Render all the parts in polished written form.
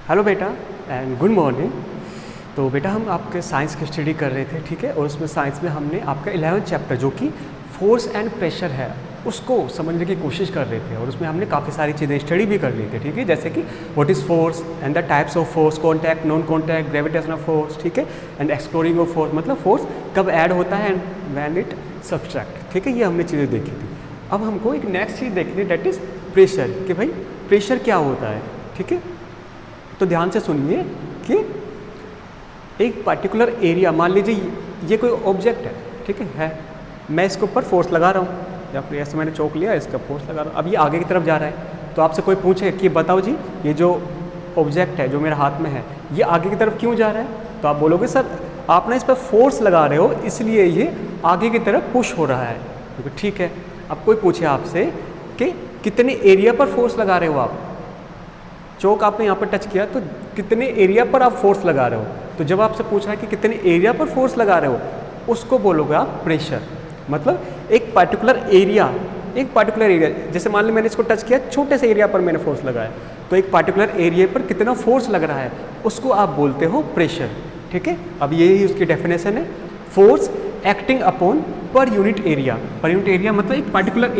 Hello बेटा and good morning. तो बेटा हम आपके साइंस की स्टडी कर रहे थे, ठीक है। और उसमें साइंस में हमने आपका 11th चैप्टर जो कि फोर्स एंड प्रेशर है उसको समझने की कोशिश कर रहे थे। और उसमें हमने काफ़ी सारी चीज़ें स्टडी भी कर ली थी, ठीक है। जैसे कि what is force and the types of force, contact, non contact, gravitational force, ठीक है। एंड एक्सप्लोरिंग ऑफ फोर्स, मतलब फोर्स कब ऐड होता है एंड व्हेन इट सब्सट्रैक्ट, ठीक है। ये हमने चीज़ें देखी थी। अब हमको एक नेक्स्ट चीज़ देखनी है, डेट इज़ प्रेशर, कि भाई प्रेशर क्या होता है, ठीक है। तो ध्यान से सुनिए कि एक पर्टिकुलर एरिया, मान लीजिए ये कोई ऑब्जेक्ट है, ठीक है। मैं इसके ऊपर फोर्स लगा रहा हूँ या फिर ऐसे मैंने चौक लिया, इसका फोर्स लगा रहा हूँ। अब ये आगे की तरफ जा रहा है, तो आपसे कोई पूछे कि बताओ जी ये जो ऑब्जेक्ट है जो मेरे हाथ में है ये आगे की तरफ क्यों जा रहा है, तो आप बोलोगे सर आप ना इस पर फोर्स लगा रहे हो इसलिए ये आगे की तरफ पुश हो रहा है। ठीक है। अब कोई पूछे आपसे कि कितने एरिया पर फोर्स लगा रहे हो आप, चौक आपने यहाँ पर टच किया तो कितने एरिया पर आप फोर्स लगा रहे हो। तो जब आपसे पूछ रहा है कि कितने एरिया पर फोर्स लगा रहे हो उसको बोलोगे आप प्रेशर। मतलब एक पर्टिकुलर एरिया, जैसे मान लो मैंने इसको टच किया, छोटे से एरिया पर मैंने फोर्स लगाया, तो एक पर्टिकुलर एरिया पर कितना फोर्स लग रहा है उसको आप बोलते हो प्रेशर, ठीक है। अब यही उसकी डेफिनेशन है, force acting upon per unit area. Per unit area मतलब एक पर्टिकुलर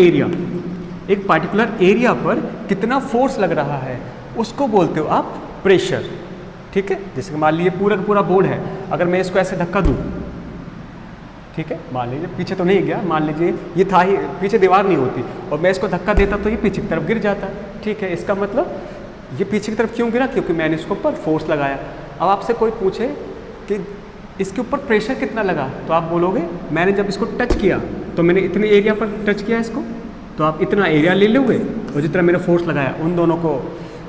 एरिया पर कितना फोर्स लग रहा है उसको बोलते हो आप प्रेशर, ठीक है। जैसे कि मान लीजिए पूरा का पूरा बोर्ड है, अगर मैं इसको ऐसे धक्का दूँ, ठीक है, मान लीजिए पीछे तो नहीं गया, मान लीजिए ये था ही, पीछे दीवार नहीं होती और मैं इसको धक्का देता तो ये पीछे की तरफ गिर जाता, ठीक है। इसका मतलब ये पीछे की तरफ क्यों गिरा, क्योंकि मैंने इसके ऊपर फोर्स लगाया। अब आपसे कोई पूछे कि इसके ऊपर प्रेशर कितना लगा, तो आप बोलोगे मैंने जब इसको टच किया तो मैंने इतने एरिया पर टच किया इसको, तो आप इतना एरिया ले लोगे और जितना मैंने फोर्स लगाया उन दोनों को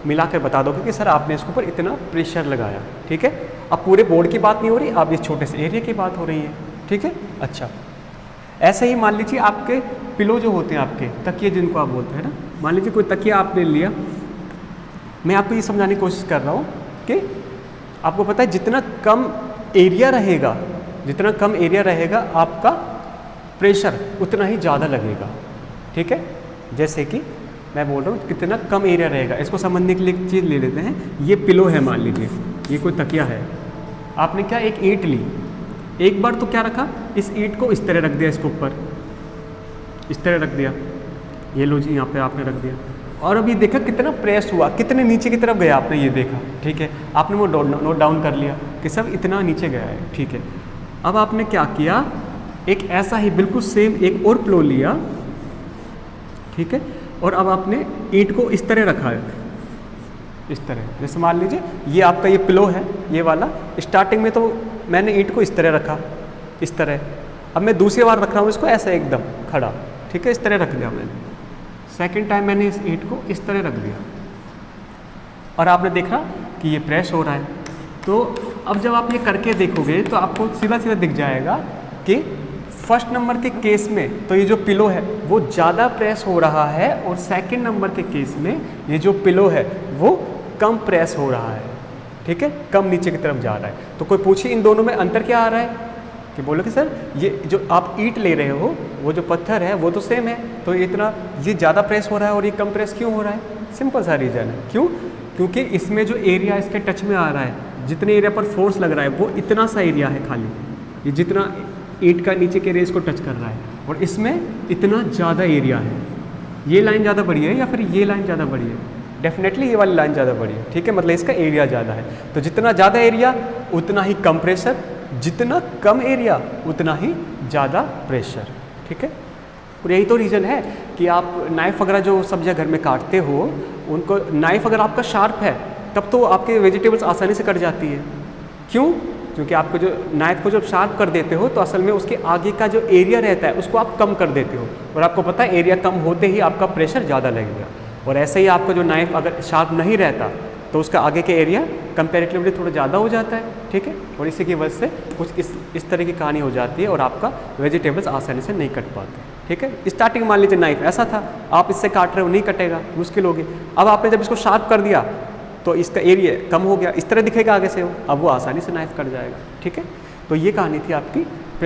मिला कर बता दोगे कि सर आपने इसके ऊपर इतना प्रेशर लगाया, ठीक है। अब पूरे बोर्ड की बात नहीं हो रही, अब इस छोटे से एरिया की बात हो रही है, ठीक है। अच्छा, ऐसे ही मान लीजिए आपके पिलो जो होते हैं, आपके तकिए जिनको आप बोलते हैं ना, मान लीजिए कोई तकिया आपने लिया, मैं आपको ये समझाने की कोशिश कर रहा हूँ कि आपको पता है जितना कम एरिया रहेगा आपका प्रेशर उतना ही ज़्यादा लगेगा, ठीक है। जैसे कि मैं बोल रहा हूँ कितना कम एरिया रहेगा, इसको समझने के लिए एक चीज़ ले लेते हैं। ये पिलो है, मान लीजिए ये कोई तकिया है, आपने क्या एक ईंट ली, एक बार तो क्या रखा, इस ईंट को इस तरह रख दिया, इसके ऊपर इस तरह रख दिया, ये लो जी यहाँ पे आपने रख दिया, और अभी देखा कितना प्रेस हुआ, कितने नीचे की तरफ गया आपने ये देखा, ठीक है। आपने वो नोट डाउन कर लिया कि सब इतना नीचे गया है, ठीक है। अब आपने क्या किया, एक ऐसा ही बिल्कुल सेम एक और पिलो लिया, ठीक है, और अब आपने ईंट को इस तरह रखा है, इस तरह। जैसे मान लीजिए ये आपका ये पिलो है, ये वाला, स्टार्टिंग में तो मैंने ईंट को इस तरह रखा, इस तरह। अब मैं दूसरी बार रख रहा हूँ इसको ऐसे एकदम खड़ा, ठीक है, इस तरह रख दिया मैंने। सेकंड टाइम मैंने इस ईंट को इस तरह रख दिया और आपने देखा कि ये प्रेस हो रहा है। तो अब जब आप ये करके देखोगे तो आपको सीधा सीधा दिख जाएगा कि फर्स्ट नंबर के केस में तो ये जो पिलो है वो ज़्यादा प्रेस हो रहा है, और सेकंड नंबर के केस में ये जो पिलो है वो कम प्रेस हो रहा है, ठीक है, कम नीचे की तरफ जा रहा है। तो कोई पूछे इन दोनों में अंतर क्या आ रहा है, कि बोलो कि सर ये जो आप ईंट ले रहे हो वो जो पत्थर है वो तो सेम है, तो इतना ये ज़्यादा प्रेस हो रहा है और ये कम प्रेस क्यों हो रहा है। सिंपल सा रीज़न है, क्यों, क्योंकि इसमें जो एरिया इसके टच में आ रहा है, जितने एरिया पर फोर्स लग रहा है वो इतना सा एरिया है खाली, ये जितना ईंट का नीचे के रेस को टच कर रहा है, और इसमें इतना ज़्यादा एरिया है। ये लाइन ज़्यादा बड़ी है या फिर ये लाइन ज़्यादा बड़ी है, डेफिनेटली ये वाली लाइन ज़्यादा बड़ी है, ठीक है, मतलब इसका एरिया ज़्यादा है। तो जितना ज़्यादा एरिया उतना ही कम प्रेशर, जितना कम एरिया उतना ही ज़्यादा प्रेशर, ठीक है। और यही तो रीज़न है कि आप नाइफ़ वगैरह जो सब्जियां घर में काटते हो, उनको नाइफ़ अगर आपका शार्प है तब तो आपके वेजिटेबल्स आसानी से कट जाती है। क्यों, क्योंकि आपको जो नाइफ को जब शार्प कर देते हो तो असल में उसके आगे का जो एरिया रहता है उसको आप कम कर देते हो, और आपको पता है एरिया कम होते ही आपका प्रेशर ज़्यादा लगेगा। और ऐसे ही आपका जो नाइफ अगर शार्प नहीं रहता तो उसका आगे के एरिया कंपैरेटिवली थोड़ा ज़्यादा हो जाता है, ठीक है। और इसी की वजह से कुछ इस तरह की कहानी हो जाती है और आपका वेजिटेबल्स आसानी से नहीं कट पाते, ठीक है। स्टार्टिंग मान लीजिए नाइफ ऐसा था, आप इससे काट रहे हो, नहीं कटेगा, मुश्किल होगी। अब आपने जब इसको शार्प कर दिया तो इसका एरिया कम हो गया, इस तरह दिखेगा आगे से वो, अब वो आसानी से नाइफ कट जाएगा, ठीक है। तो ये कहानी थी आपकी